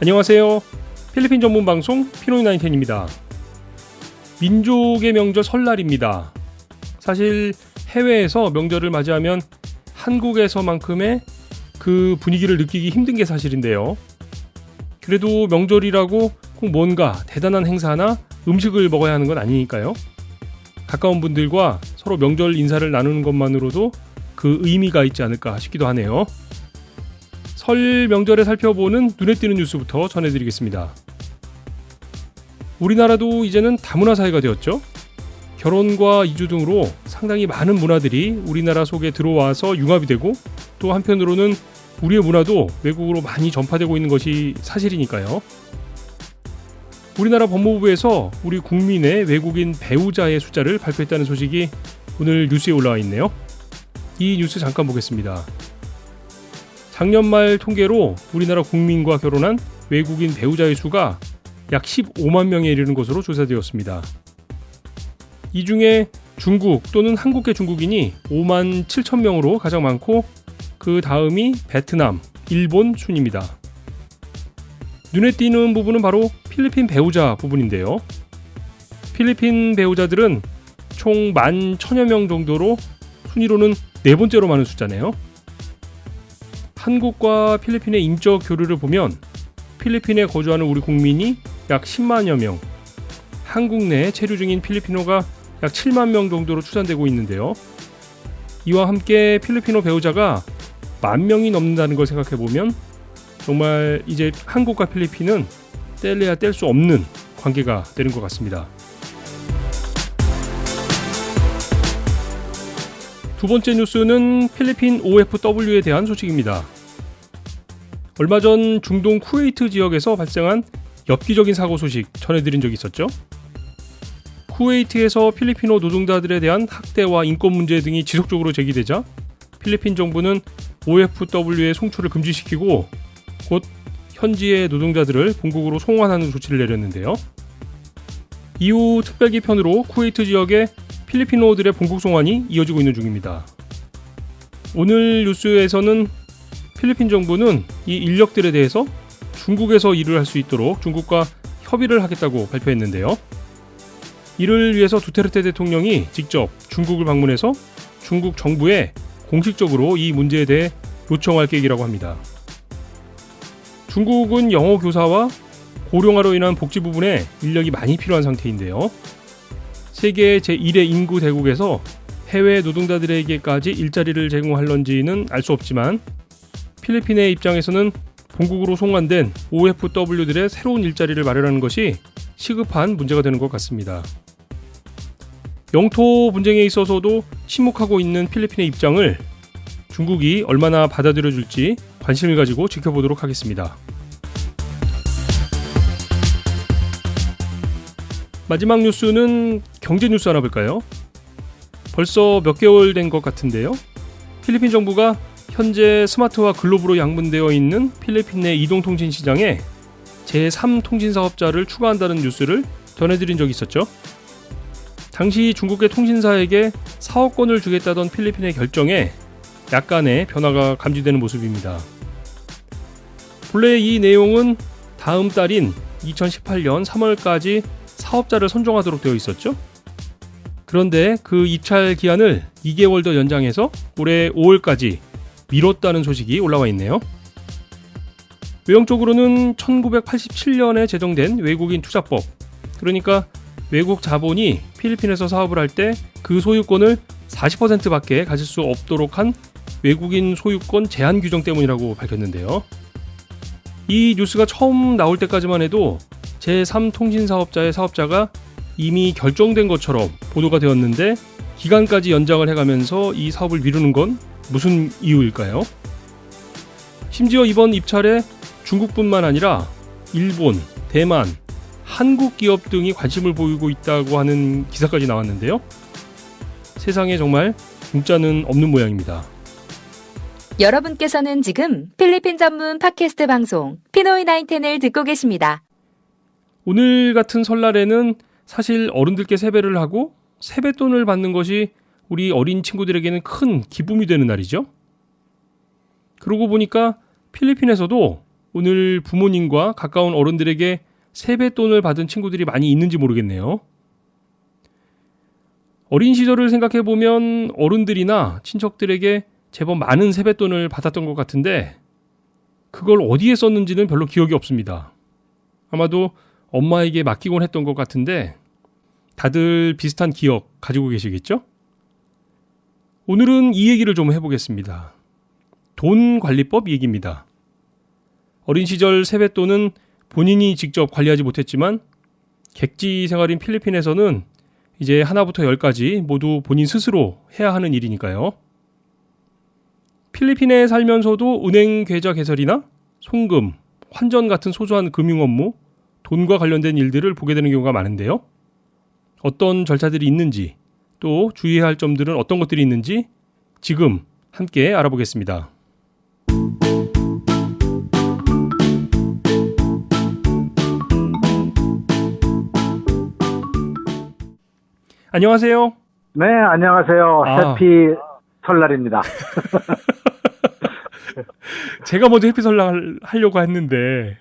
안녕하세요. 필리핀 전문 방송 피노이910입니다. 민족의 명절 설날입니다. 사실 해외에서 명절을 맞이하면 한국에서만큼의 그 분위기를 느끼기 힘든 게 사실인데요. 그래도 명절이라고 꼭 뭔가 대단한 행사나 음식을 먹어야 하는 건 아니니까요. 가까운 분들과 서로 명절 인사를 나누는 것만으로도 그 의미가 있지 않을까 싶기도 하네요. 설 명절에 살펴보는 눈에 띄는 뉴스부터 전해드리겠습니다. 우리나라도 이제는 다문화 사회가 되었죠. 결혼과 이주 등으로 상당히 많은 문화들이 우리나라 속에 들어와서 융합이 되고, 또 한편으로는 우리의 문화도 외국으로 많이 전파되고 있는 것이 사실이니까요. 우리나라 법무부에서 우리 국민의 외국인 배우자의 숫자를 발표했다는 소식이 오늘 뉴스에 올라와 있네요. 이 뉴스 잠깐 보겠습니다. 작년 말 통계로 우리나라 국민과 결혼한 외국인 배우자의 수가 약 15만 명에 이르는 것으로 조사되었습니다. 이 중에 중국 또는 한국계 중국인이 5만 7천 명으로 가장 많고, 그 다음이 베트남, 일본 순입니다. 눈에 띄는 부분은 바로 필리핀 배우자 부분인데요. 필리핀 배우자들은 총 11,000여 명 정도로 순위로는 네 번째로 많은 숫자네요. 한국과 필리핀의 인적 교류를 보면 필리핀에 거주하는 우리 국민이 약 10만여 명, 한국 내에 체류 중인 필리핀어가 약 7만 명 정도로 추산되고 있는데요. 이와 함께 필리핀어 배우자가 10,000명이 넘는다는 걸 생각해보면 정말 이제 한국과 필리핀은 뗄래야 뗄 수 없는 관계가 되는 것 같습니다. 두 번째 뉴스는 필리핀 OFW에 대한 소식입니다. 얼마 전 중동 쿠웨이트 지역에서 발생한 엽기적인 사고 소식 전해드린 적이 있었죠. 쿠웨이트에서 필리핀어 노동자들에 대한 학대와 인권 문제 등이 지속적으로 제기되자 필리핀 정부는 OFW의 송출을 금지시키고 곧 현지의 노동자들을 본국으로 송환하는 조치를 내렸는데요. 이후 특별기편으로 쿠웨이트 지역에 필리핀어들의 본국 송환이 이어지고 있는 중입니다. 오늘 뉴스에서는 필리핀 정부는 이 인력들에 대해서 중국에서 일을 할 수 있도록 중국과 협의를 하겠다고 발표했는데요. 이를 위해서 두테르테 대통령이 직접 중국을 방문해서 중국 정부에 공식적으로 이 문제에 대해 요청할 계획이라고 합니다. 중국은 영어 교사와 고령화로 인한 복지 부분에 인력이 많이 필요한 상태인데요. 세계 제1의 인구 대국에서 해외 노동자들에게까지 일자리를 제공할런지는 알 수 없지만 필리핀의 입장에서는 본국으로 송환된 OFW들의 새로운 일자리를 마련하는 것이 시급한 문제가 되는 것 같습니다. 영토 분쟁에 있어서도 침묵하고 있는 필리핀의 입장을 중국이 얼마나 받아들여줄지 관심을 가지고 지켜보도록 하겠습니다. 마지막 뉴스는 경제 뉴스 하나 볼까요? 벌써 몇 개월 된 것 같은데요. 필리핀 정부가 현재 스마트와 글로브로 양분되어 있는 필리핀 내 이동통신 시장에 제3통신사업자를 추가한다는 뉴스를 전해드린 적이 있었죠. 당시 중국의 통신사에게 사업권을 주겠다던 필리핀의 결정에 약간의 변화가 감지되는 모습입니다. 본래 이 내용은 다음 달인 2018년 3월까지 사업자를 선정하도록 되어 있었죠. 그런데 그 입찰 기한을 2개월 더 연장해서 올해 5월까지 미뤘다는 소식이 올라와 있네요. 외형적으로는 1987년에 제정된 외국인 투자법, 그러니까 외국 자본이 필리핀에서 사업을 할 때 그 소유권을 40%밖에 가질 수 없도록 한 외국인 소유권 제한 규정 때문이라고 밝혔는데요. 이 뉴스가 처음 나올 때까지만 해도 제3통신사업자의 사업자가 이미 결정된 것처럼 보도가 되었는데, 기간까지 연장을 해가면서 이 사업을 미루는 건 무슨 이유일까요? 심지어 이번 입찰에 중국뿐만 아니라 일본, 대만, 한국 기업 등이 관심을 보이고 있다고 하는 기사까지 나왔는데요. 세상에 정말 공짜는 없는 모양입니다. 여러분께서는 지금 필리핀 전문 팟캐스트 방송 피노이910을 듣고 계십니다. 오늘 같은 설날에는 사실 어른들께 세배를 하고 세뱃돈을 받는 것이 우리 어린 친구들에게는 큰 기쁨이 되는 날이죠. 그러고 보니까 필리핀에서도 오늘 부모님과 가까운 어른들에게 세뱃돈을 받은 친구들이 많이 있는지 모르겠네요. 어린 시절을 생각해보면 어른들이나 친척들에게 제법 많은 세뱃돈을 받았던 것 같은데 그걸 어디에 썼는지는 별로 기억이 없습니다. 아마도 엄마에게 맡기곤 했던 것 같은데 다들 비슷한 기억 가지고 계시겠죠? 오늘은 이 얘기를 좀 해보겠습니다. 돈 관리법 얘기입니다. 어린 시절 세뱃돈은 본인이 직접 관리하지 못했지만 객지 생활인 필리핀에서는 이제 하나부터 열까지 모두 본인 스스로 해야 하는 일이니까요. 필리핀에 살면서도 은행 계좌 개설이나 송금, 환전 같은 소소한 금융 업무, 돈과 관련된 일들을 보게 되는 경우가 많은데요. 어떤 절차들이 있는지, 또 주의해야 할 점들은 어떤 것들이 있는지 지금 함께 알아보겠습니다. 안녕하세요. 네, 안녕하세요. 해피 설날입니다. 제가 먼저 해피 설날 하려고 했는데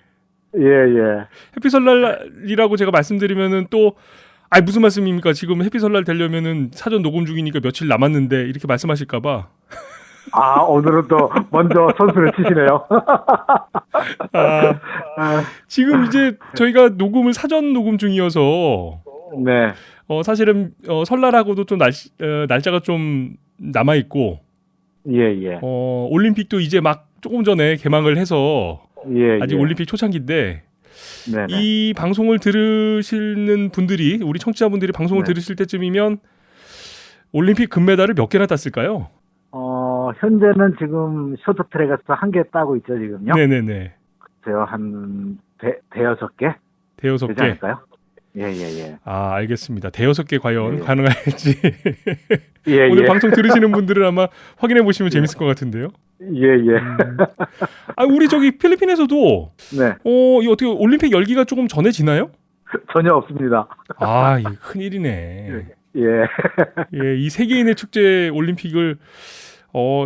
예. 해피 설날이라고 제가 말씀드리면은 또 무슨 말씀입니까? 지금 해피 설날 되려면은 사전 녹음 중이니까 며칠 남았는데 이렇게 말씀하실까 봐. 오늘은 또 먼저 선수를 치시네요. 지금 이제 저희가 녹음을 사전 녹음 중이어서 네. 사실은 설날하고도 좀 날짜가 좀 남아 있고 예. 올림픽도 이제 막 조금 전에 개막을 해서 아직 예. 올림픽 초창기인데 네네. 이 방송을 들으시는 분들이 우리 청취자분들이 방송을 네. 들으실 때쯤이면 올림픽 금메달을 몇 개나 땄을까요? 현재는 지금 쇼트트랙에서 1개 따고 있죠, 지금요. 네네네. 제가 한 대여섯 개? 대여섯 되지 개. 않을까요? 예. 알겠습니다. 대여섯 개 과연 예. 가능할지 예. 오늘 방송 들으시는 분들은 아마 확인해 보시면 재밌을 것 같은데요. 예. 우리 저기 필리핀에서도 네. 이 어떻게 올림픽 열기가 조금 전해지나요? 전혀 없습니다. 이거 큰일이네. 예. 이 세계인의 축제 올림픽을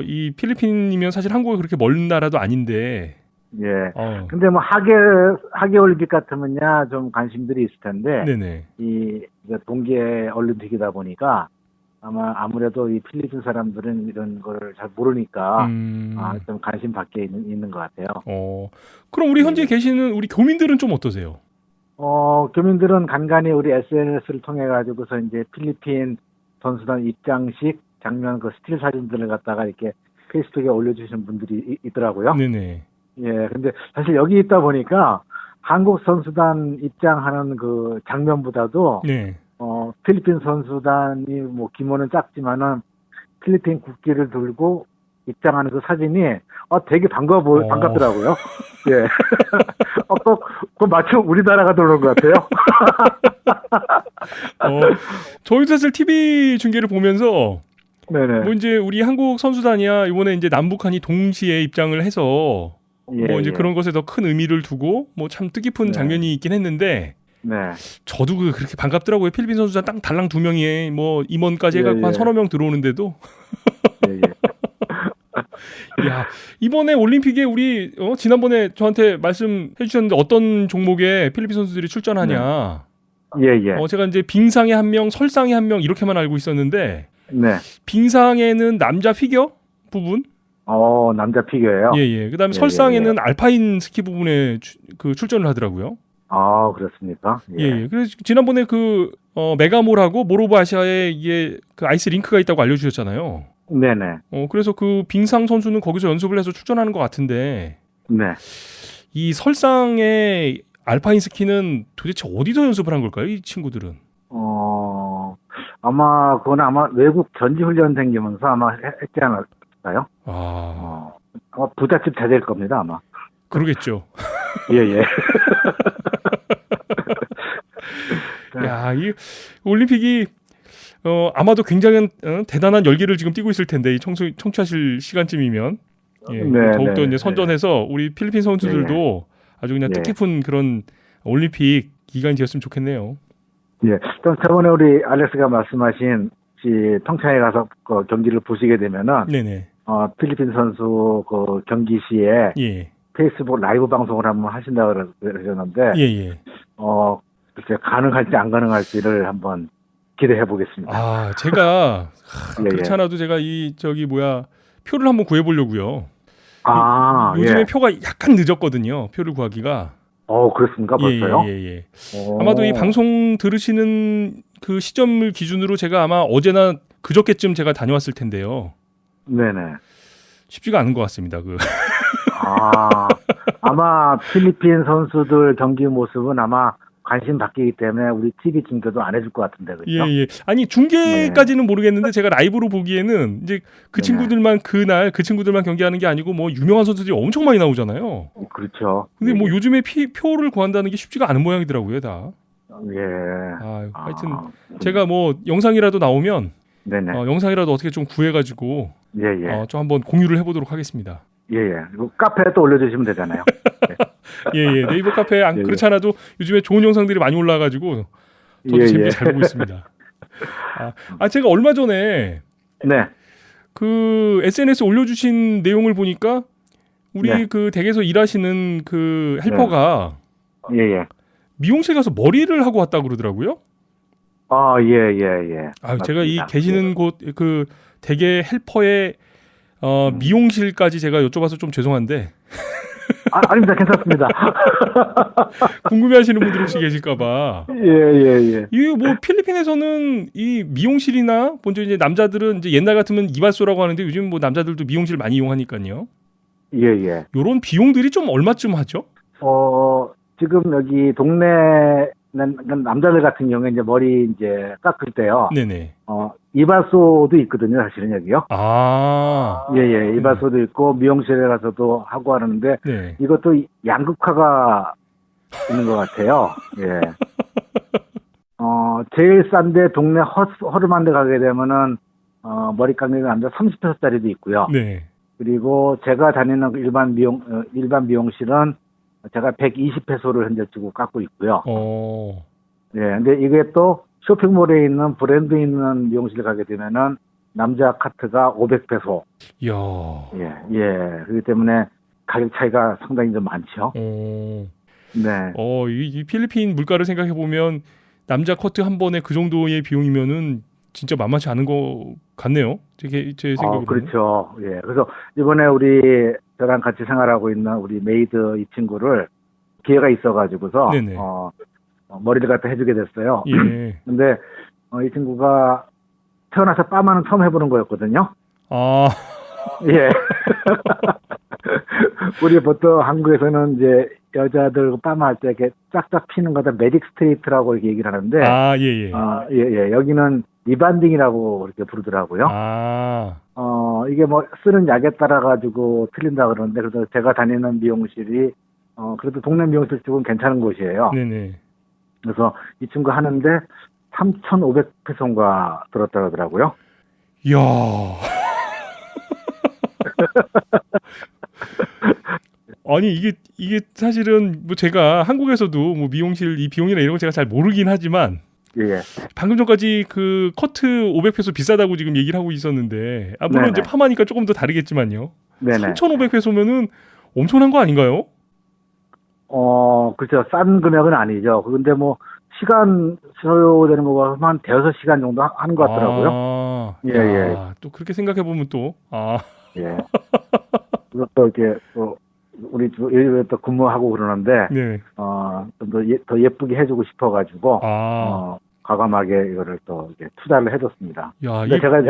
이 필리핀이면 사실 한국이 그렇게 먼 나라도 아닌데. 예. 근데 뭐 하계 올림픽 같으면야 좀 관심들이 있을 텐데. 네네. 이 동계 올림픽이다 보니까 아무래도 이 필리핀 사람들은 이런 걸 잘 모르니까 좀 관심 밖에 있는 것 같아요. 그럼 우리 현재 계시는 우리 교민들은 좀 어떠세요? 교민들은 간간히 우리 SNS를 통해 가지고서 이제 필리핀 선수단 입장식 장면 그 스틸 사진들을 갖다가 이렇게 페이스북에 올려주시는 분들이 있더라고요. 네네. 예, 근데 사실 여기 있다 보니까 한국 선수단 입장하는 그 장면보다도 네. 필리핀 선수단이 뭐 규모는 작지만은 필리핀 국기를 들고 입장하는 그 사진이 되게 반갑더라고요. 예. 그 마침 우리나라가 들어오는 것 같아요. 저희도 사실 TV 중계를 보면서 네네. 뭐 이제 우리 한국 선수단이야 이번에 이제 남북한이 동시에 입장을 해서 뭐 이제 그런 것에 더 큰 의미를 두고 뭐 참 뜻깊은 장면이 있긴 했는데 네. 저도 그렇게 반갑더라고요. 필리핀 선수단 딱 달랑 2명이 뭐 임원까지 해갖고 한 서너 명 들어오는데도. 야, 이번에 올림픽에 우리 지난번에 저한테 말씀해 주셨는데 어떤 종목에 필리핀 선수들이 출전하냐. 예. 제가 이제 빙상에 1명, 설상에 1명 이렇게만 알고 있었는데 네. 빙상에는 남자 피겨 부분. 남자 피겨예요. 예. 그다음에 설상에는 알파인 스키 부분에 출전을 하더라고요. 그렇습니까? 예. 그래서 지난번에 메가몰하고 모로브 아시아에 이게 그 아이스 링크가 있다고 알려주셨잖아요. 네네. 그래서 그 빙상 선수는 거기서 연습을 해서 출전하는 것 같은데. 네. 이 설상의 알파인 스키는 도대체 어디서 연습을 한 걸까요? 이 친구들은? 그건 외국 전지훈련 생기면서 했지 않을까요? 아마 부잣집 자제일 겁니다, 아마. 그러겠죠. 예. 야, 이 올림픽이 아마도 굉장히 대단한 열기를 지금 띠고 있을 텐데 이 청취하실 시간쯤이면 더욱더 이제 선전해서 우리 필리핀 선수들도 아주 그냥 뜻깊은 그런 올림픽 기간이 되었으면 좋겠네요. 예. 저번에 우리 알렉스가 말씀하신 평창에 가서 그 경기를 보시게 되면은 네네. 필리핀 선수 그 경기 시에 페이스북 라이브 방송을 한번 하신다고 그러셨는데, 예. 글쎄, 가능할지 안 가능할지를 한번 기대해 보겠습니다. 아, 제가 예, 그렇지 않아도 제가 표를 한번 구해 보려고요. 요즘에 예. 표가 약간 늦었거든요. 표를 구하기가. 그렇습니까? 벌써요? 예. 아마도 이 방송 들으시는 그 시점을 기준으로 제가 아마 어제나 그저께쯤 제가 다녀왔을 텐데요. 네네. 쉽지가 않은 것 같습니다. 아마 필리핀 선수들 경기 모습은 아마 관심 받기기 때문에 우리 TV 중계도 안 해줄 것 같은데, 그렇죠? 예. 아니, 중계까지는 모르겠는데 제가 라이브로 보기에는 이제 그 친구들만 그날 그 친구들만 경기하는 게 아니고 뭐 유명한 선수들이 엄청 많이 나오잖아요. 그렇죠. 근데 뭐 요즘에 표를 구한다는 게 쉽지가 않은 모양이더라고요, 다. 예. 하여튼 제가 뭐 영상이라도 나오면 네네. 영상이라도 어떻게 좀 구해가지고 예. 좀 한번 공유를 해보도록 하겠습니다. 예. 그리고 카페에 또 올려주시면 되잖아요. 예. 네이버 카페에 예. 그렇지 않아도 요즘에 좋은 영상들이 많이 올라와가지고 저도 재밌게 잘 보고 있습니다. 제가 얼마 전에 네. 그 SNS 올려주신 내용을 보니까 우리 네. 그 댁에서 일하시는 그 헬퍼가 예. 미용실 가서 머리를 하고 왔다고 그러더라고요. 예. 제가 이 맞습니다. 계시는 곳 그 댁의 헬퍼의 미용실까지 제가 여쭤봐서 좀 죄송한데 아닙니다. 괜찮습니다. 궁금해하시는 분들 혹시 계실까봐. 예. 이게 뭐 필리핀에서는 이 미용실이나 먼저 이제 남자들은 이제 옛날 같으면 이발소라고 하는데 요즘 뭐 남자들도 미용실 많이 이용하니까요. 예. 요런 비용들이 좀 얼마쯤 하죠? 지금 여기 동네 남자들 같은 경우에 이제 머리 이제 깎을 때요. 네네. 이발소도 있거든요, 사실은 여기요. 예. 네. 이발소도 있고 미용실에 가서도 하고 하는데 네. 이것도 양극화가 있는 것 같아요. 예. 제일 싼데 동네 허름한 데 가게 되면은 머리 깎는 남자 30페소짜리도 있고요. 네. 그리고 제가 다니는 일반 미용실은 제가 120페소를 현재 주고 깎고 있고요. 예. 근데 이게 또 쇼핑몰에 있는 브랜드 있는 미용실 가게 되면은 남자 카트가 500페소. 이야. 예. 그렇기 때문에 가격 차이가 상당히 좀 많죠. 네. 이 필리핀 물가를 생각해 보면 남자 커트 한 번에 그 정도의 비용이면은 진짜 만만치 않은 것 같네요. 제 생각으로는. 그렇죠. 예. 그래서 이번에 저랑 같이 생활하고 있는 우리 메이드 이 친구를 기회가 있어가지고서 네네. 머리를 갖다 해주게 됐어요. 예. 근데 이 친구가 태어나서 빠마는 처음 해보는 거였거든요. 예. 우리 보통 한국에서는 이제 여자들 빠마 할 때 이렇게 쫙쫙 피는 거다 매직 스트레이트라고 이렇게 얘기를 하는데. 예. 예. 여기는 리반딩이라고 이렇게 부르더라고요. 이게 뭐 쓰는 약에 따라 가지고 틀린다 그러는데 그래서 제가 다니는 미용실이 그래도 동네 미용실 쪽은 괜찮은 곳이에요. 네네. 그래서 이 친구 하는데 3,500페소인가 들었다 그러더라고요. 이야. 아니 이게 사실은 뭐 제가 한국에서도 뭐 미용실 이 비용이나 이런 거 제가 잘 모르긴 하지만 예. 방금 전까지 그 커트 500페소 비싸다고 지금 얘기를 하고 있었는데 물론 네네. 이제 파마니까 조금 더 다르겠지만요. 네네. 3,500페소면은 엄청난 거 아닌가요? 그렇죠. 싼 금액은 아니죠. 근데 뭐 시간 소요되는 거가 한 대여섯 시간 정도 하는 것 같더라고요. 예. 또 그렇게 생각해 보면 또 예. 그리고 또 이렇게 또 우리 또 근무하고 그러는데 네. 좀 더 예쁘게 해주고 싶어가지고 과감하게 이거를 또 이렇게 투자를 해줬습니다. 근데 제가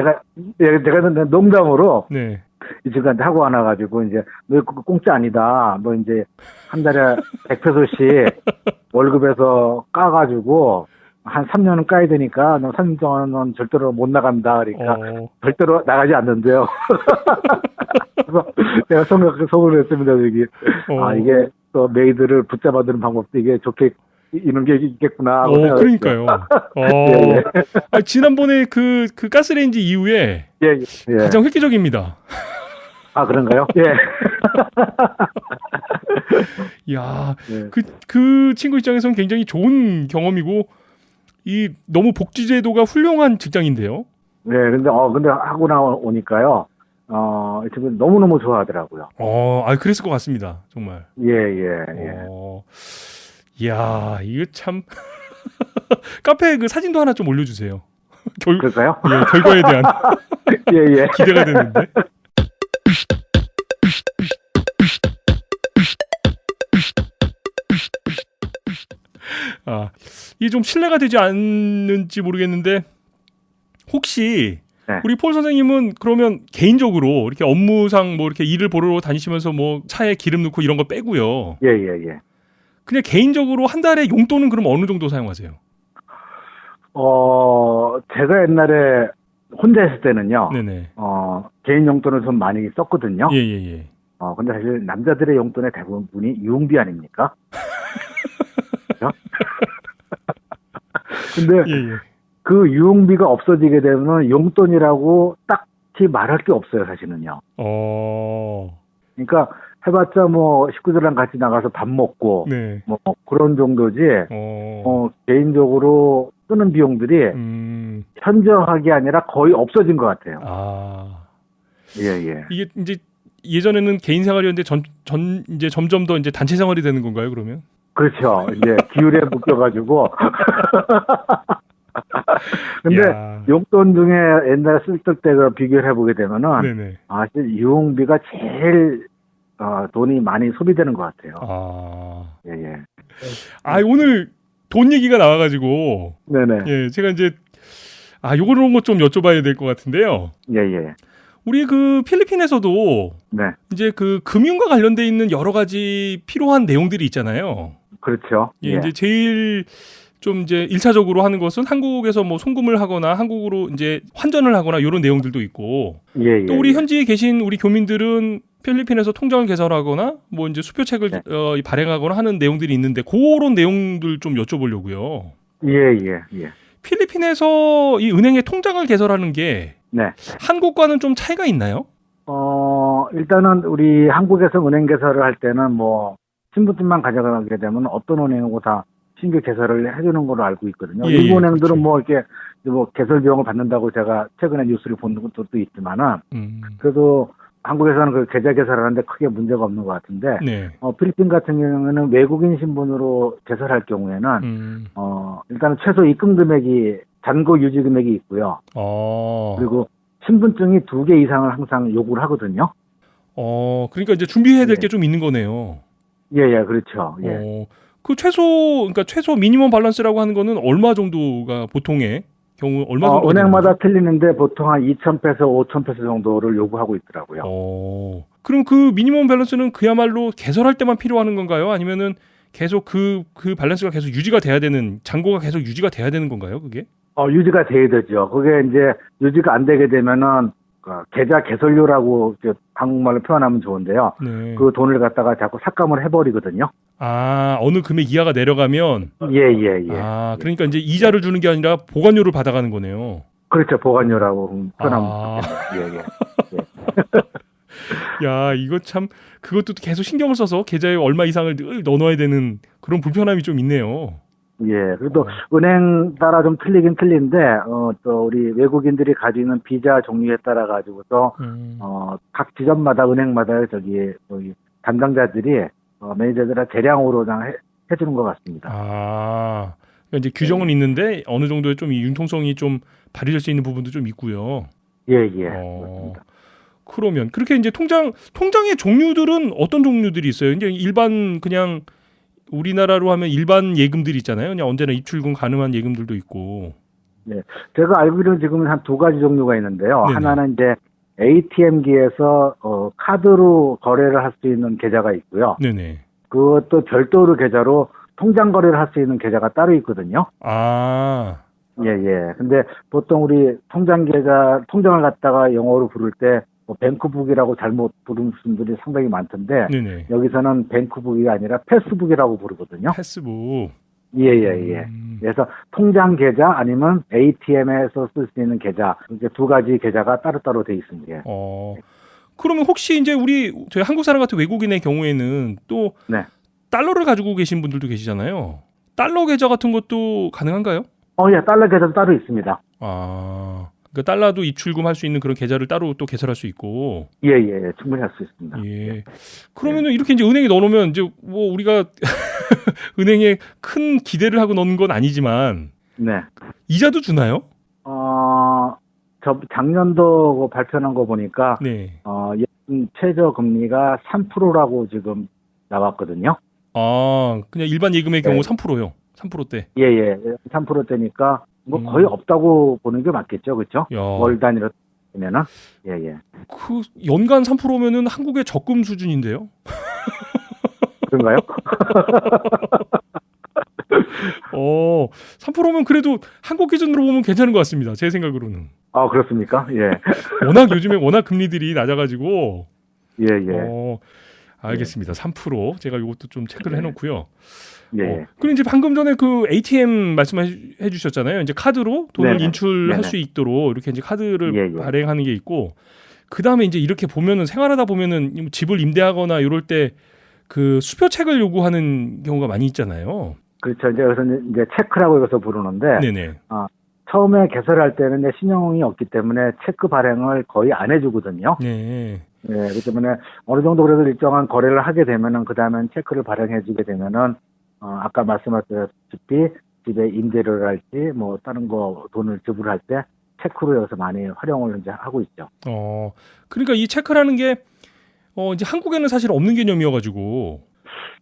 농담으로 네. 이 친구한테 하고 와놔가지고 이제 너 공짜 아니다. 너 이제 한 달에 100페소씩 월급에서 까가지고 한 3년은 까야 되니까 너 3년 동안은 절대로 못 나간다. 그러니까 절대로 나가지 않는데요. 그래서 제가 속을 냈습니다. 여기 이게 또 메이드를 붙잡아두는 방법도 이게 좋게 이런 게 있겠구나. 그러니까요. 예. 지난번에 그 가스레인지 이후에 예. 가장 획기적입니다. 그런가요? 예. 이야, 그 친구 입장에서는 굉장히 좋은 경험이고 너무 복지제도가 훌륭한 직장인데요. 네, 근데 하고 나오니까요. 이 친구 너무너무 좋아하더라고요. 그랬을 것 같습니다. 정말. 예. 이야, 이거 참. 카페에 그 사진도 하나 좀 올려주세요. 그럴까요? 예, 결과에 대한 예. 기대가 되는데. 이게 좀 신뢰가 되지 않는지 모르겠는데 혹시 네. 우리 폴 선생님은 그러면 개인적으로 이렇게 업무상 뭐 이렇게 일을 보러 다니시면서 뭐 차에 기름 넣고 이런 거 빼고요. 예. 그냥 개인적으로 한 달에 용돈은 그럼 어느 정도 사용하세요? 제가 옛날에 혼자 있을 때는요. 네네. 개인 용돈을 좀 많이 썼거든요. 예. 근데 사실 남자들의 용돈의 대부분이 유흥비 아닙니까? 그죠? 근데 예. 그 유흥비가 없어지게 되면 용돈이라고 딱히 말할 게 없어요, 사실은요. 그러니까 해봤자 뭐 식구들이랑 같이 나가서 밥 먹고 네. 뭐 그런 정도지. 개인적으로 쓰는 비용들이 현저하게 아니라 거의 없어진 것 같아요. 예. 이게 이제 예전에는 개인 생활이었는데 이제 점점 더 이제 단체 생활이 되는 건가요, 그러면? 그렇죠. 이제 기율에 묶여가지고. 근데 용돈 중에 옛날에 쓸 때가 비교를 해보게 되면은 네네. 사실 유흥비가 제일 돈이 많이 소비되는 것 같아요. 예. 오늘 돈 얘기가 나와가지고 네네. 예, 제가 이제 요런 것 좀 여쭤봐야 될 것 같은데요. 예. 우리 그 필리핀에서도 네. 이제 그 금융과 관련돼 있는 여러 가지 필요한 내용들이 있잖아요. 그렇죠. 예. 이제 제일 좀 이제 1차적으로 하는 것은 한국에서 뭐 송금을 하거나 한국으로 이제 환전을 하거나 이런 내용들도 있고 예. 또 우리 현지에 계신 우리 교민들은 필리핀에서 통장을 개설하거나 뭐 이제 수표책을 발행하거나 하는 내용들이 있는데 그런 내용들 좀 여쭤보려고요. 예. 필리핀에서 이 은행에 통장을 개설하는 게 네. 한국과는 좀 차이가 있나요? 일단은 우리 한국에서 은행 개설을 할 때는 뭐 신분증만 가져가게 되면 어떤 은행하고 다 신규 개설을 해주는 걸로 알고 있거든요. 일부 은행들은 그렇죠. 뭐 이렇게 뭐 개설 비용을 받는다고 제가 최근에 뉴스를 본 것도 있지만은 그래도 한국에서는 그 계좌 개설하는데 크게 문제가 없는 것 같은데 네. 필리핀 같은 경우에는 외국인 신분으로 개설할 경우에는 일단은 최소 입금 금액이 잔고 유지 금액이 있고요. 그리고 신분증이 2개 이상을 항상 요구를 하거든요. 그러니까 이제 준비해야 될 게 좀 있는 거네요. 예, 그렇죠. 예. 그 최소 미니멈 밸런스라고 하는 거는 얼마 정도가 보통의 경우 얼마 정도? 은행마다 틀리는데 보통 한 2,000페소, 5,000페소 정도를 요구하고 있더라고요. 그럼 그 미니멈 밸런스는 그야말로 개설할 때만 필요하는 건가요? 아니면은 계속 그 밸런스가 계속 유지가 돼야 되는, 잔고가 계속 유지가 돼야 되는 건가요, 그게? 유지가 돼야 되죠. 그게 이제 유지가 안 되게 되면은 계좌 개설료라고 한국말로 표현하면 좋은데요. 네. 그 돈을 갖다가 자꾸 삭감을 해버리거든요. 어느 금액 이하가 내려가면. 예. 그러니까 이제 이자를 주는 게 아니라 보관료를 받아가는 거네요. 그렇죠, 보관료라고 표현하면 좋겠네요. 예. 야, 이거 참 그것도 계속 신경을 써서 계좌에 얼마 이상을 늘 넣어놔야 되는 그런 불편함이 좀 있네요. 예, 그래도 은행 따라 좀 틀리긴 틀린데, 또 우리 외국인들이 가지고 있는 비자 종류에 따라 가지고서, 각 지점마다 은행마다 저기 담당자들이, 매니저들의 대량으로 그냥 해주는 것 같습니다. 그러니까 이제 규정은 있는데 어느 정도의 좀 융통성이 좀 발휘될 수 있는 부분도 좀 있고요. 예. 맞습니다. 그러면 그렇게 이제 통장의 종류들은 어떤 종류들이 있어요? 이제 일반 그냥 우리나라로 하면 일반 예금들이 있잖아요. 그냥 언제나 입출금 가능한 예금들도 있고. 네, 제가 알기로는 지금 한 2가지 종류가 있는데요. 네네. 하나는 이제 ATM기에서 카드로 거래를 할 수 있는 계좌가 있고요. 네네. 그것도 별도로 계좌로 통장 거래를 할 수 있는 계좌가 따로 있거든요. 예. 근데 보통 우리 통장을 갖다가 영어로 부를 때 뱅크북이라고 잘못 부르는 분들이 상당히 많던데, 네네. 여기서는 뱅크북이 아니라 패스북이라고 부르거든요. 패스북. 예. 그래서 통장 계좌 아니면 ATM에서 쓸 수 있는 계좌, 이제 2가지 계좌가 따로따로 돼 있습니다. 그러면 혹시 이제 저희 한국 사람 같은 외국인의 경우에는 또 네. 달러를 가지고 계신 분들도 계시잖아요. 달러 계좌 같은 것도 가능한가요? 예, 달러 계좌도 따로 있습니다. 그러니까 그러니까 달러도 입출금할 수 있는 그런 계좌를 따로 또 개설할 수 있고. 예, 예, 충분히 할 수 있습니다. 예. 그러면은 이렇게 이제 은행에 넣어놓으면 이제 뭐 우리가 은행에 큰 기대를 하고 넣는 건 아니지만 네. 이자도 주나요? 작년도 발표한 거 보니까, 네. 최저 금리가 3%라고 지금 나왔거든요. 아, 그냥 일반 예금의 경우 네. 3%요. 3%대. 예, 예. 3%대니까 뭐 거의 없다고 보는 게 맞겠죠. 그렇죠? 야. 월 단위로 보면은. 예, 예. 그 연간 3%면은 한국의 적금 수준인데요. 그런가요? 3%면 그래도 한국 기준으로 보면 괜찮은 것 같습니다. 제 생각으로는. 아, 그렇습니까? 예. 요즘에 워낙 금리들이 낮아가지고. 예, 예. 알겠습니다. 3%. 제가 이것도 좀 체크를 해놓고요. 예. 그리고 이제 방금 전에 그 ATM 말씀해 주셨잖아요. 이제 카드로 돈을 네네. 인출할 네네. 수 있도록 이렇게 이제 카드를 예, 예. 발행하는 게 있고, 그 다음에 이제 이렇게 보면은 생활하다 보면은 집을 임대하거나 이럴 때 그 수표책을 요구하는 경우가 많이 있잖아요. 그렇죠. 이제 여기서 이제 체크라고 여기서 부르는데, 네네. 처음에 개설할 때는 이제 신용이 없기 때문에 체크 발행을 거의 안 해주거든요. 네. 예, 그렇기 때문에 어느 정도 그래도 일정한 거래를 하게 되면은 그 다음엔 체크를 발행해주게 되면은 아까 말씀하셨다시피 집에 임대료를 할지 뭐 다른 거 돈을 지불할 때 체크로 여기서 많이 활용을 이제 하고 있죠. 그러니까 이 체크라는 게 이제 한국에는 사실 없는 개념이어가지고.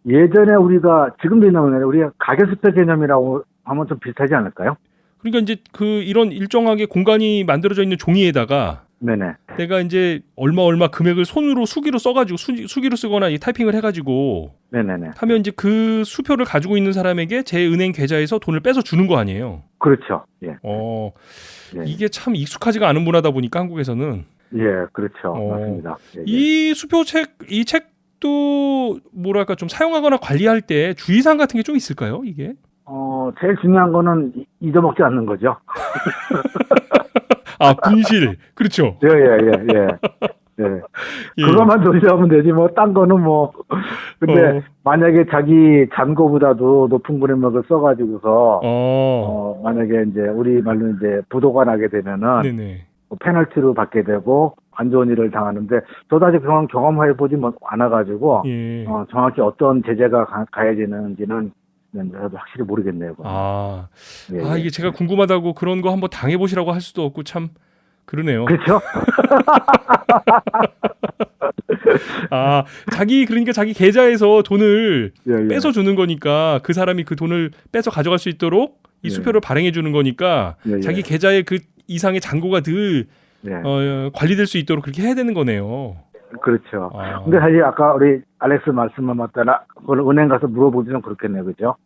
예전에 우리가 지금도 있는 건데 우리가 가계수표 개념이라고 하면 좀 비슷하지 않을까요? 그러니까 이제 그 이런 일정하게 공간이 만들어져 있는 종이에다가 네네. 내가 이제 얼마 금액을 손으로 수기로 써가지고 수기로 쓰거나 이 타이핑을 해가지고 네네네. 하면 이제 그 수표를 가지고 있는 사람에게 제 은행 계좌에서 돈을 빼서 주는 거 아니에요. 그렇죠. 예. 예. 이게 참 익숙하지가 않은 문화다 보니까 한국에서는. 예, 그렇죠. 맞습니다. 예, 예. 이 수표책, 이 책도 뭐랄까 좀 사용하거나 관리할 때 주의사항 같은 게 좀 있을까요? 이게? 제일 중요한 거는 잊어먹지 않는 거죠. 분실. 그렇죠. 예. 예. 그것만 조심하면 되지, 뭐, 딴 거는 뭐. 근데, 만약에 자기 잔고보다도 높은 금액을 써가지고서, 만약에 이제, 우리 말로 이제, 부도가 나게 되면은, 네네. 페널티로 받게 되고, 안 좋은 일을 당하는데, 저도 아직 그런 경험해보지 않아가지고, 예. 정확히 어떤 제재가 가해지는지는, 저도 확실히 모르겠네요. 예. 이게 제가 궁금하다고 그런 거 한번 당해보시라고 할 수도 없고 참 그러네요. 그렇죠? 그러니까 자기 계좌에서 돈을 예. 빼서 주는 거니까 그 사람이 그 돈을 빼서 가져갈 수 있도록 이 수표를 발행해 주는 거니까 예. 자기 계좌에 그 이상의 잔고가 늘 관리될 수 있도록 그렇게 해야 되는 거네요. 그렇죠. 근데 사실 아까 우리 알렉스 말씀만 맞다나 그걸 은행 가서 물어보기 좀 그렇겠네요, 그죠?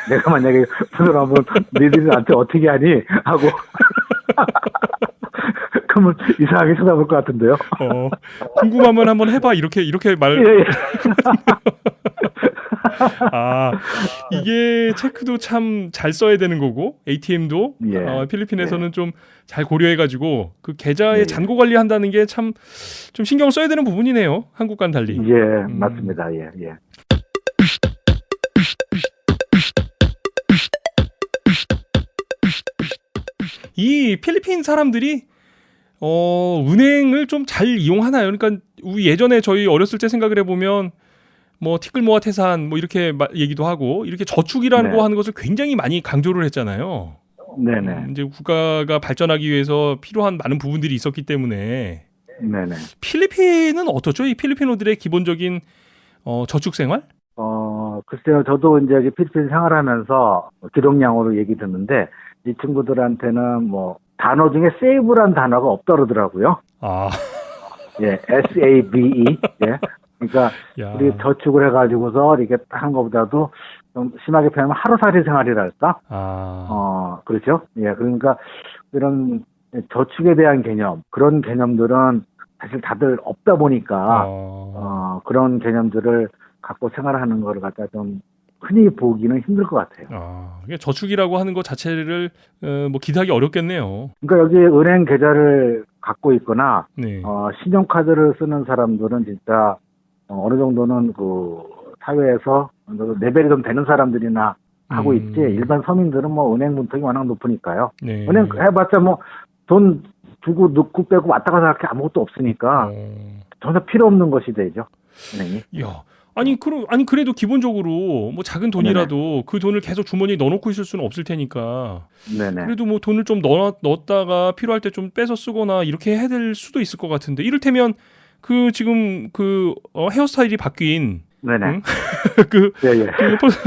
내가 만약에 손으로 하면 니들이 나한테 어떻게 하니? 하고 그러면 이상하게 쳐다볼 것 같은데요. 궁금하면 한번 해봐 이렇게 말. 예. 이게 체크도 참 잘 써야 되는 거고 ATM도 필리핀에서는 좀 잘 고려해가지고 그 계좌에 잔고 관리한다는 게 참 좀 신경 써야 되는 부분이네요. 한국과는 달리. 예, 맞습니다. 예. 이 필리핀 사람들이 은행을 좀 잘 이용하나요? 그러니까 예전에 저희 어렸을 때 생각을 해보면 뭐 티끌 모아 태산 뭐 이렇게 얘기도 하고 이렇게 저축이라는 거 하는 것을 굉장히 많이 강조를 했잖아요. 네네. 이제 국가가 발전하기 위해서 필요한 많은 부분들이 있었기 때문에. 네네. 필리핀은 어떻죠? 이 필리핀어들의 기본적인 저축 생활? 글쎄요. 저도 이제 여기 필리핀 생활하면서 기동량으로 얘기 듣는데 이 친구들한테는 뭐 단어 중에 세이브란 단어가 없다 그러더라고요. 예, SAVE. 예. 그러니까 우리 저축을 해가지고서 이렇게 한 것보다도 좀 심하게 표현하면 하루살이 생활이랄까? 그렇죠. 예, 그러니까 이런 저축에 대한 개념, 그런 개념들은 사실 다들 없다 보니까 그런 개념들을 갖고 생활하는 거를 갖다 좀 흔히 보기는 힘들 것 같아요. 저축이라고 하는 것 자체를 뭐 기대하기 어렵겠네요. 그러니까 여기 은행 계좌를 갖고 있거나 네. 신용카드를 쓰는 사람들은 진짜 어느 정도는 그 사회에서 레벨이 좀 되는 사람들이나 하고 있지 일반 서민들은 뭐 은행 문턱이 워낙 높으니까요. 네. 은행 해봤자 뭐 돈 주고 넣고 빼고 왔다 갔다 할 게 아무것도 없으니까 전혀 필요 없는 것이 되죠. 은행이. 야, 아니 그래도 기본적으로 뭐 작은 돈이라도 그 돈을 계속 주머니에 넣어놓고 있을 수는 없을 테니까. 네네. 그래도 뭐 돈을 좀 넣었다가 필요할 때 좀 빼서 쓰거나 이렇게 해야 될 수도 있을 것 같은데 이를테면 그 지금 그 헤어스타일이 바뀐 네네. 응? 그 예예.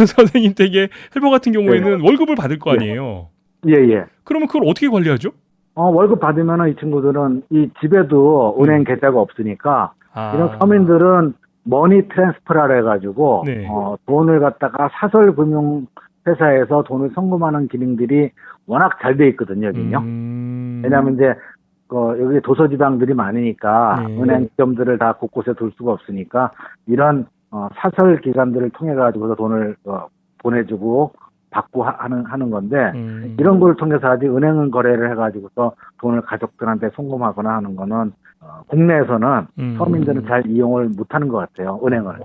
선생님 댁의 헬버 같은 경우에는 월급을 받을 거 아니에요. 예예. 그러면 그걸 어떻게 관리하죠? 월급 받으면은 이 친구들은 이 집에도 은행 계좌가 없으니까 이런 아, 서민들은 머니 트랜스퍼라 해가지고 네. 돈을 갖다가 사설 금융 회사에서 돈을 송금하는 기능들이 워낙 잘 돼 있거든요, 여기는요. 왜냐하면 이제 여기 도서지방들이 많으니까 네. 은행 지점들을 다 곳곳에 둘 수가 없으니까 이런 사설 기관들을 통해 가지고서 돈을 보내주고 받고 하는 건데 이런 걸 통해서 아직 은행은 거래를 해가지고서 돈을 가족들한테 송금하거나 하는 거는 국내에서는 서민들은 잘 이용을 못하는 것 같아요, 은행을.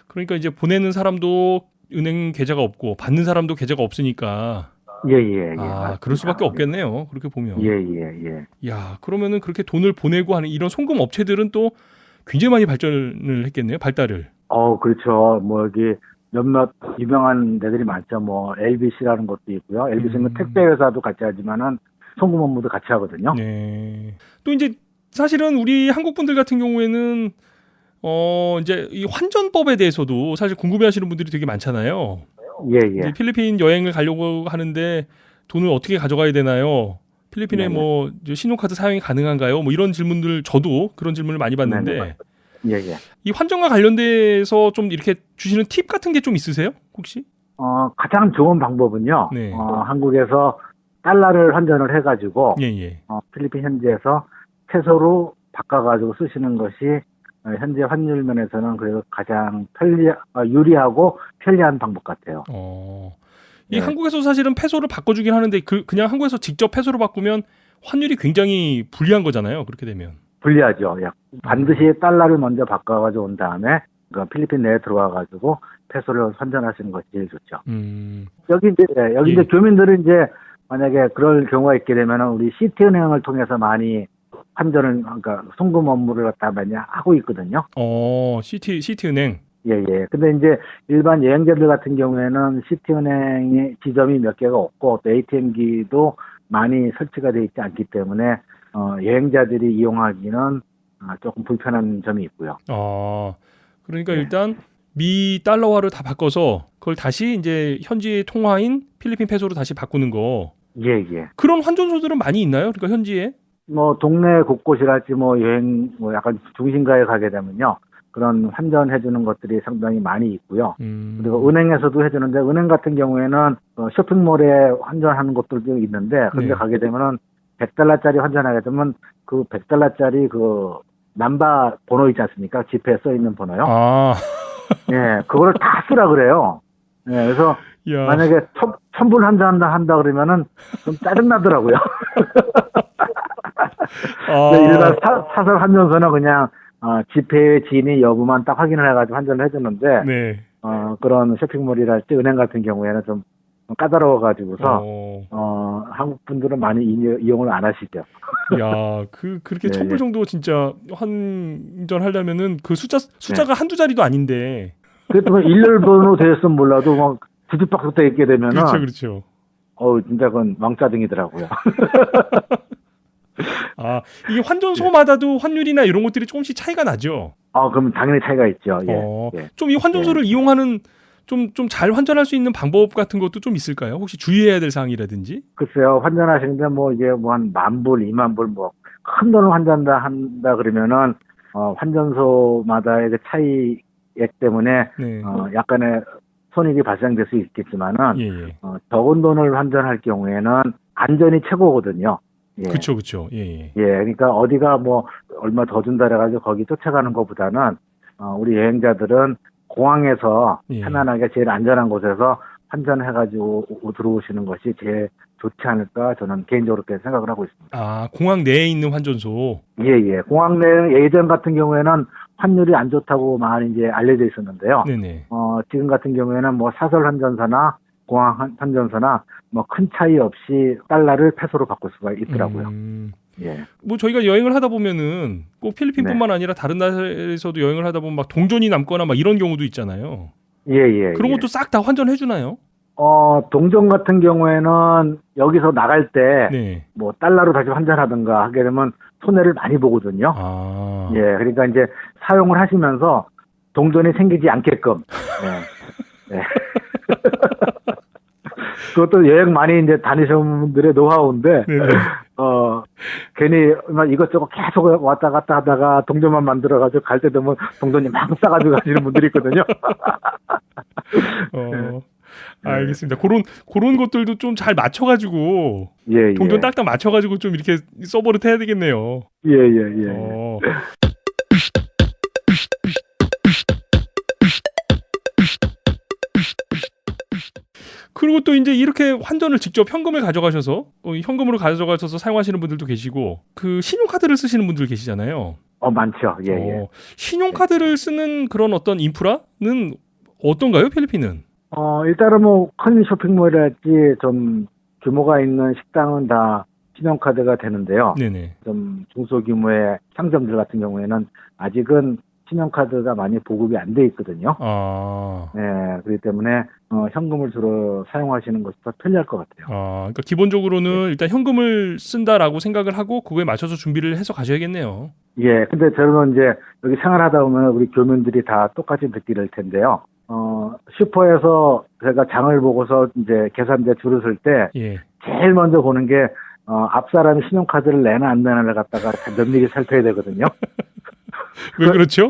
그러니까 이제 보내는 사람도 은행 계좌가 없고 받는 사람도 계좌가 없으니까. 예예예. 그럴 수밖에 없겠네요. 그렇게 보면. 예예예. 야, 그러면은 그렇게 돈을 보내고 하는 이런 송금 업체들은 또 굉장히 많이 발전을 했겠네요. 발달을. 그렇죠. 뭐 여기 몇몇 유명한 데들이 많죠. 뭐 LBC라는 것도 있고요. LBC는 택배 회사도 같이 하지만은 송금 업무도 같이 하거든요. 네. 또 이제 사실은 우리 한국 분들 같은 경우에는 이제 이 환전법에 대해서도 사실 궁금해하시는 분들이 되게 많잖아요. 예예. 이제 필리핀 여행을 가려고 하는데 돈을 어떻게 가져가야 되나요? 필리핀에 네네. 뭐 신용카드 사용이 가능한가요? 뭐 이런 질문들 저도 그런 질문을 많이 받는데 예예. 이 환전과 관련돼서 좀 이렇게 주시는 팁 같은 게 좀 있으세요? 혹시? 가장 좋은 방법은요. 네. 한국에서 달러를 환전을 해가지고 예. 필리핀 현지에서 페소로 바꿔가지고 쓰시는 것이 현재 환율 면에서는 그래도 가장 유리하고 편리한 방법 같아요. 이 네. 한국에서 사실은 페소를 바꿔주긴 하는데 그냥 한국에서 직접 페소로 바꾸면 환율이 굉장히 불리한 거잖아요. 그렇게 되면. 불리하죠. 반드시 달러를 먼저 바꿔가지고 온 다음에 필리핀 내에 들어와가지고 페소를 환전하시는 것이 제일 좋죠. 여기 이제 교민들은 이제 만약에 그럴 경우가 있게 되면은 우리 시티은행을 통해서 많이 환전을 그러니까 송금 업무를 갖다 많이 하고 있거든요. 시티은행. 예. 근데 이제 일반 여행자들 같은 경우에는 시티은행의 지점이 몇 개가 없고 또 ATM기도 많이 설치가 되어 있지 않기 때문에 여행자들이 이용하기는 조금 불편한 점이 있고요. 그러니까 일단 미 달러화를 다 바꿔서 그걸 다시 이제 현지 통화인 필리핀 페소로 다시 바꾸는 거. 예. 그런 환전소들은 많이 있나요? 그러니까 현지에? 뭐 동네 곳곳이랄지 뭐 여행 뭐 약간 중심가에 가게 되면요. 그런 환전해주는 것들이 상당히 많이 있고요. 그리고 은행에서도 해주는데 은행 같은 경우에는 쇼핑몰에 환전하는 것들도 있는데 그런데 가게 되면은 $100짜리 환전하게 되면 그 $100짜리 그 남바 번호 있지 않습니까? 지폐에 써 있는 번호요. 예, 그거를 다 쓰라 그래요. 예, 그래서 만약에 1,000불 한다 그러면은 좀 짜증나더라고요. 일반 사설 환전소는 그냥 지폐의 진위 여부만 딱 확인을 해가지고 환전을 해주는데 그런 쇼핑몰이랄지 은행 같은 경우에는 좀 까다로워가지고서 한국 분들은 많이 이용을 안 하시죠. 야, 그렇게 1,000불 정도 진짜 환전하려면은 그 숫자가 한두 자리도 아닌데. 그래도 일렬번호 되었으면 몰라도 뭐 뒤집박수 때 있게 되면은 그렇죠. 진짜 그건 왕짜증이더라고요. 이게 환전소마다도 환율이나 이런 것들이 조금씩 차이가 나죠. 그럼 당연히 차이가 있죠. 좀 이 환전소를 이용하는 좀 잘 환전할 수 있는 방법 같은 것도 좀 있을까요? 혹시 주의해야 될 사항이라든지? 글쎄요, 환전하시는데 뭐 이게 뭐 한 10,000불, 20,000불 뭐 큰 돈을 한다 그러면은 환전소마다의 그 차이액 때문에 약간의 손익이 발생될 수 있겠지만은 적은 돈을 환전할 경우에는 안전이 최고거든요. 그렇죠. 예. 그러니까 어디가 뭐 얼마 더 준다 그래가지고 거기 쫓아가는 것보다는 우리 여행자들은 공항에서 편안하게 제일 안전한 곳에서 환전해가지고 들어오시는 것이 제일 좋지 않을까 저는 개인적으로 그렇게 생각을 하고 있습니다. 공항 내에 있는 환전소. 예. 공항 내 예전 같은 경우에는 환율이 안 좋다고 많이 이제 알려져 있었는데요. 네네. 지금 같은 경우에는 뭐 사설 환전소나 공항 환전소나 뭐 큰 차이 없이 달러를 페소로 바꿀 수가 있더라고요. 예. 뭐 저희가 여행을 하다 보면은 꼭 필리핀뿐만 아니라 다른 나라에서도 여행을 하다 보면 막 동전이 남거나 막 이런 경우도 있잖아요. 예. 그런 것도 싹 다 환전해 주나요? 동전 같은 경우에는 여기서 나갈 때, 네. 뭐, 달러로 다시 환전하든가 하게 되면 손해를 많이 보거든요. 아. 예, 그러니까 이제 사용을 하시면서 동전이 생기지 않게끔. 예. 예. 그것도 여행 많이 이제 다니신 분들의 노하우인데, 네네. 괜히 막 이것저것 계속 왔다 갔다 하다가 동전만 만들어가지고 갈 때 되면 동전이 막 싸가지고 가시는 분들이 있거든요. 알겠습니다. 그런 것들도 좀 잘 맞춰가지고 예, 동전 예. 딱딱 맞춰가지고 좀 이렇게 서버를 해야 되겠네요. 예. 어. 그리고 또 이제 이렇게 환전을 직접 현금을 가져가셔서 현금으로 가져가셔서 사용하시는 분들도 계시고 그 신용카드를 쓰시는 분들 계시잖아요. 많죠. 예. 신용카드를 쓰는 그런 어떤 인프라는 어떤가요, 필리핀은? 일단은 뭐 큰 쇼핑몰이랄지 좀 규모가 있는 식당은 다 신용카드가 되는데요. 네네. 좀 중소규모의 상점들 같은 경우에는 아직은 신용카드가 많이 보급이 안 돼 있거든요. 네, 그렇기 때문에 현금을 주로 사용하시는 것이 더 편리할 것 같아요. 그러니까 기본적으로는 일단 현금을 쓴다라고 생각을 하고 그거에 맞춰서 준비를 해서 가셔야겠네요. 예, 근데 저는 이제 여기 생활하다 보면 우리 교민들이 다 똑같이 느낄 텐데요. 슈퍼에서 제가 장을 보고서 이제 계산대 줄을 설 때 예. 제일 먼저 보는 게 앞 사람이 신용카드를 내나 안 내나를 갖다가 면밀히 살펴야 되거든요. 왜 그렇죠?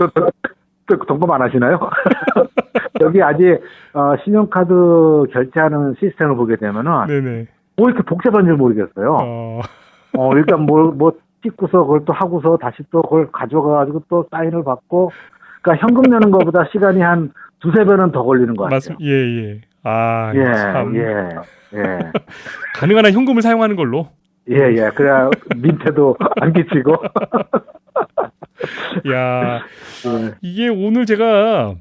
동법 안 하시나요? 여기 아직 신용카드 결제하는 시스템을 보게 되면은 네네. 뭐 이렇게 복잡한 줄 모르겠어요. 일단 뭐 찍고서 그걸 또 하고서 다시 또 그걸 가져가가지고 또 사인을 받고, 그러니까 현금 내는 것보다 시간이 한 두세 배는 더 걸리는 것 같아요. 맞습니다. 예. 참. 예. 가능한 한 현금을 사용하는 걸로. 예. 그래야 민폐도 안 끼치고. 야, 예. 이게 오늘 제가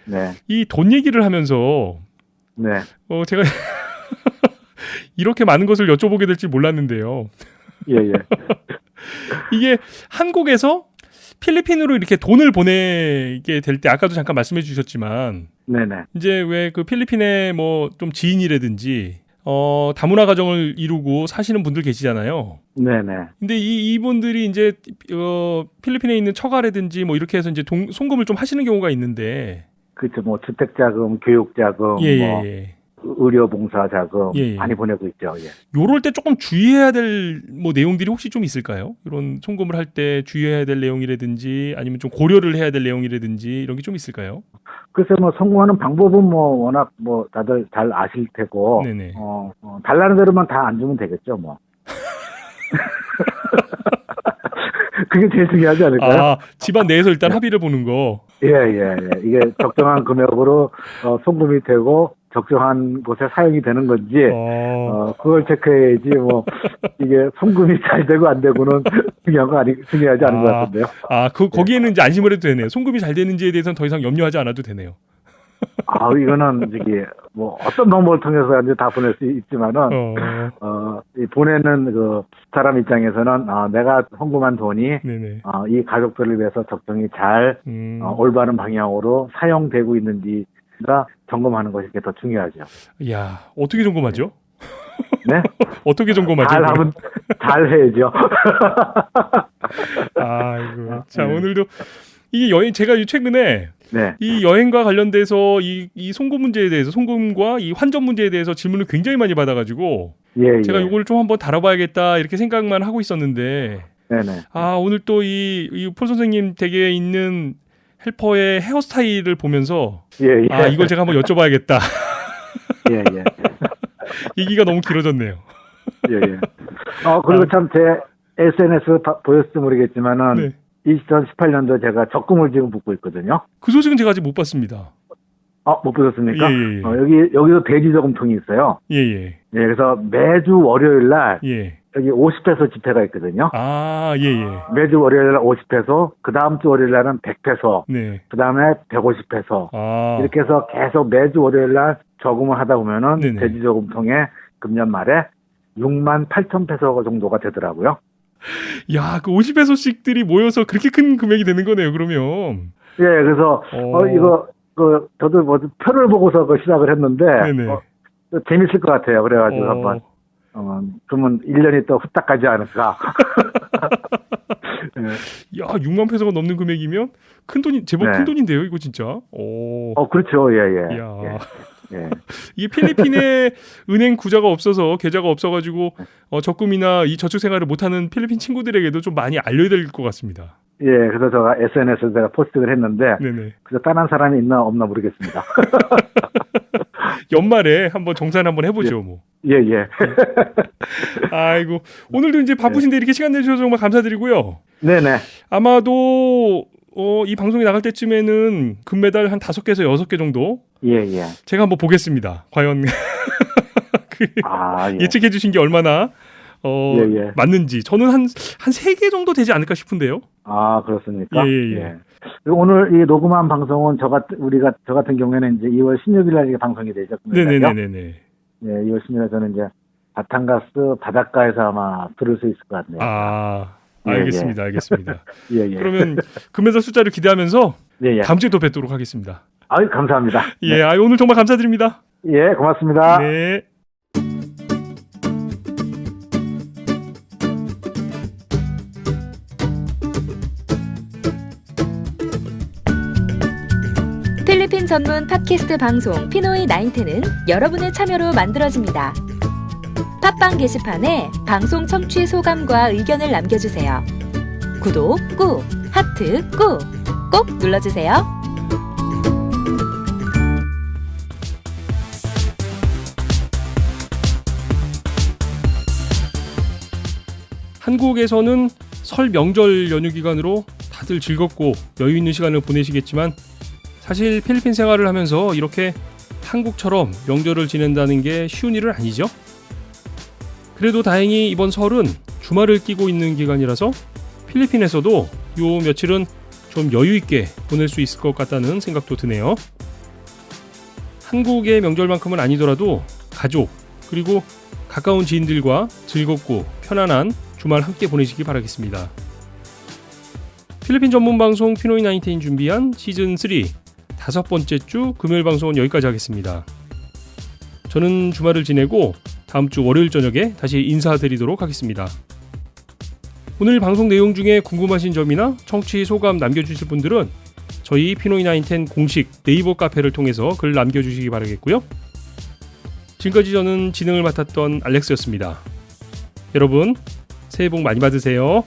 네. 이 돈 얘기를 하면서 네. 제가 이렇게 많은 것을 여쭤보게 될지 몰랐는데요. 예. 이게 한국에서 필리핀으로 이렇게 돈을 보내게 될 때 아까도 잠깐 말씀해 주셨지만 네네. 이제 왜 그 필리핀에 뭐 좀 지인이라든지 다문화 가정을 이루고 사시는 분들 계시잖아요. 네네. 근데 이분들이 이제 필리핀에 있는 처가라든지 뭐 이렇게 해서 이제 송금을 좀 하시는 경우가 있는데 그렇죠. 뭐 주택자금, 교육자금, 뭐 의료봉사자금 예. 많이 보내고 있죠. 예. 요럴 때 조금 주의해야 될 뭐 내용들이 혹시 좀 있을까요? 이런 송금을 할 때 주의해야 될 내용이라든지 아니면 좀 고려를 해야 될 내용이라든지 이런 게 좀 있을까요? 글쎄 뭐 송금하는 방법은 뭐 워낙 뭐 다들 잘 아실 테고, 네네. 달라는 대로만 다 안 주면 되겠죠, 뭐. 그게 제일 중요하지 않을까요? 집안 내에서 일단 합의를 보는 거. 예. 이게 적정한 금액으로 송금이 되고 적정한 곳에 사용이 되는 건지 그걸 체크해야지 뭐 이게 송금이 잘 되고 안 되고는 중요하지 않은 것 같은데요. 거기에는 이제 안심을 해도 되네요. 송금이 잘 되는지에 대해서는 더 이상 염려하지 않아도 되네요. 이거는 뭐 어떤 방법을 통해서 이제 다 보낼 수 있지만은 이 보내는 그 사람 입장에서는 내가 송금한 돈이 네네. 이 가족들을 위해서 적정히 잘 올바른 방향으로 사용되고 있는지가 점검하는 것이 더 중요하죠. 이야, 어떻게 점검하죠? 네? 어떻게 점검하죠? 잘하면 잘 해야죠. 아이고. 자, 오늘도 이게 제가 최근에 네. 이 여행과 관련돼서 이 송금 문제에 대해서 송금과 이 환전 문제에 대해서 질문을 굉장히 많이 받아가지고 제가 이걸 좀 한번 다뤄봐야겠다 이렇게 생각만 하고 있었는데 네네. 오늘 또 이 폴 선생님 댁에 있는 헬퍼의 헤어스타일을 보면서 이걸 제가 한번 여쭤봐야겠다. 예. 얘기가 너무 길어졌네요. 예. 그리고 참 제 SNS 보였을지 모르겠지만은 네. 2018년도 제가 적금을 지금 붓고 있거든요. 그 소식은 제가 아직 못 봤습니다. 못 보셨습니까? 예. 여기도 대지저금통이 있어요. 예. 그래서 매주 월요일 날 예. 여기 50페소 지폐가 있거든요. 예. 매주 월요일 날 50페소, 그 다음 주 월요일 날은 100페소, 네. 그 다음에 150페소. 이렇게 해서 계속 매주 월요일 날 저금을 하다 보면은 네네. 대지저금통에 금년 말에 68,000페소 정도가 되더라고요. 야, 그 50배소씩들이 모여서 그렇게 큰 금액이 되는 거네요, 그러면. 예, 그래서 이거 저도 뭐 표를 보고서 시작을 했는데 네네. 재밌을 것 같아요. 그래가지고 한번 그러면 1년이 또 후딱 가지 않을까. 야, 6만 페소가 넘는 금액이면 큰 돈이 제법 네. 큰 돈인데요, 이거 진짜. 그렇죠. 예. 야. 예. 이게 필리핀에 은행 구자가 없어서 계좌가 없어가지고 적금이나 이 저축 생활을 못하는 필리핀 친구들에게도 좀 많이 알려야 될 것 같습니다. 예, 그래서 제가 SNS에 제가 포스팅을 했는데, 네네. 그래서 다른 사람이 있나 없나 모르겠습니다. 연말에 한번 정산 한번 해보죠, 뭐. 예. 아이고, 오늘도 이제 바쁘신데 이렇게 시간 내주셔서 정말 감사드리고요. 네네. 아마도 이 방송이 나갈 때쯤에는 금메달 한 5개에서 6개 정도 예. 제가 한번 보겠습니다. 과연 예. 예측해 주신 게 얼마나 예. 맞는지. 저는 한 3개 정도 되지 않을까 싶은데요. 아, 그렇습니까? 예. 그리고 오늘 이 녹음한 방송은 저 같은 경우에는 이제 2월 16일 날 이게 방송이 되죠. 네네네네. 예, 2월 16일 날 저는 이제 바탕가스 바닷가에서 아마 들을 수 있을 것 같네요. 알겠습니다. 예. 그러면 금메달 숫자를 기대하면서 예. 다음 주에 또 뵙도록 하겠습니다. 아유, 감사합니다. 예, 오늘 정말 감사드립니다. 예, 고맙습니다. 네. 필리핀 전문 팟캐스트 방송 피노이 나인텐은 여러분의 참여로 만들어집니다. 팟빵 게시판에 방송 청취 소감과 의견을 남겨주세요. 구독 꾹, 하트 꾹 눌러주세요. 한국에서는 설 명절 연휴 기간으로 다들 즐겁고 여유 있는 시간을 보내시겠지만 사실 필리핀 생활을 하면서 이렇게 한국처럼 명절을 지낸다는 게 쉬운 일은 아니죠. 그래도 다행히 이번 설은 주말을 끼고 있는 기간이라서 필리핀에서도 요 며칠은 좀 여유 있게 보낼 수 있을 것 같다는 생각도 드네요. 한국의 명절만큼은 아니더라도 가족 그리고 가까운 지인들과 즐겁고 편안한 주말 함께 보내시기 바라겠습니다. 필리핀 전문 방송 피노이 나인텐 준비한 시즌 3 5번째 주 금요일 방송은 여기까지 하겠습니다. 저는 주말을 지내고 다음 주 월요일 저녁에 다시 인사드리도록 하겠습니다. 오늘 방송 내용 중에 궁금하신 점이나 청취 소감 남겨주실 분들은 저희 피노이 나인텐 공식 네이버 카페를 통해서 글 남겨주시기 바라겠고요. 지금까지 저는 진행을 맡았던 알렉스였습니다. 여러분 새해 복 많이 받으세요.